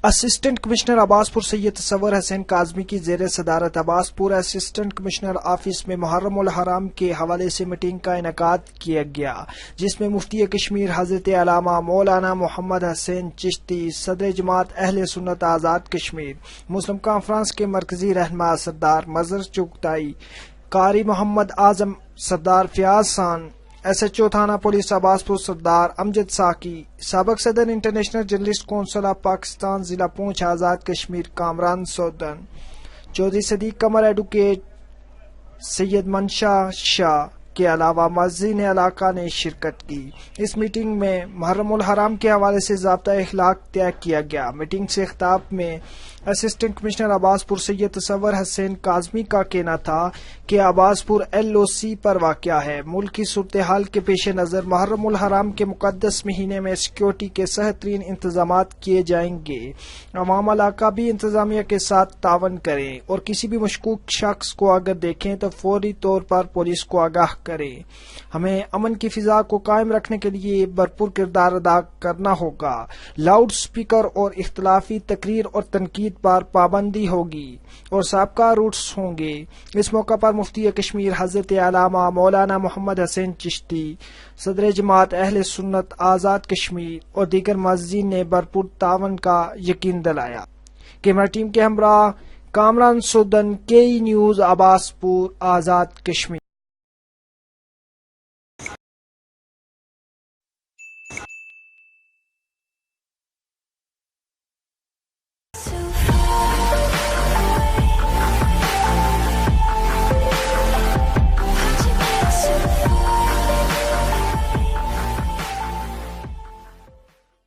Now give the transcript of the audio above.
Assistant commissioner عباسپور سید تصور حسین کاظمی کی زیر صدارت عباسپور اسسٹنٹ کمشنر آفس میں محرم الحرام کے حوالے سے میٹنگ کا انعقاد کیا گیا، جس میں مفتی کشمیر حضرت علامہ مولانا محمد حسین چشتی، صدر جماعت اہل سنت آزاد کشمیر، مسلم کانفرنس کے مرکزی رہنما سردار مظہر چغتائی، قاری Muhammad Azam, Sardar Fayyaz Khan, S H O تھانہ پولیس عباسپور سردار امجد ساکی، سابق صدر international journalist council of Pakistan ضلع پونچھ آزاد کشمیر کامران سودن، چودھری صدیق قمر ایڈوکیٹ، سید منشا شاہ کے علاوہ معززین علاقہ نے شرکت کی۔ اس میٹنگ میں محرم الحرام کے حوالے سے ضابطہ اخلاق طے کیا گیا۔ میٹنگ سے خطاب میں اسسٹنٹ کمشنر عباسپور سید تصور حسین کاظمی کا کہنا تھا کہ عباسپور LOC پر واقع ہے۔ ملک کی صورتحال کے پیش نظر محرم الحرام کے مقدس مہینے میں سیکورٹی کے سخت ترین انتظامات کیے جائیں گے۔ عوام علاقہ بھی انتظامیہ کے ساتھ تعاون کریں اور کسی بھی مشکوک شخص کو اگر دیکھیں تو فوری طور پر پولیس کو آگاہ کریں۔ ہمیں امن کی فضا کو قائم رکھنے کے لیے بھرپور کردار ادا کرنا ہوگا۔ لاؤڈ سپیکر اور اختلافی تقریر اور تنقید پر پابندی ہوگی اور سابقہ روٹس ہوں گے۔ اس موقع پر مفتی کشمیر حضرت علامہ مولانا محمد حسین چشتی، صدر جماعت اہل سنت آزاد کشمیر اور دیگر معززین نے بھرپور تعاون کا یقین دلایا۔ کیمرہ ٹیم کے ہمراہ کامران سودن، KE نیوز، عباسپور، آزاد کشمیر۔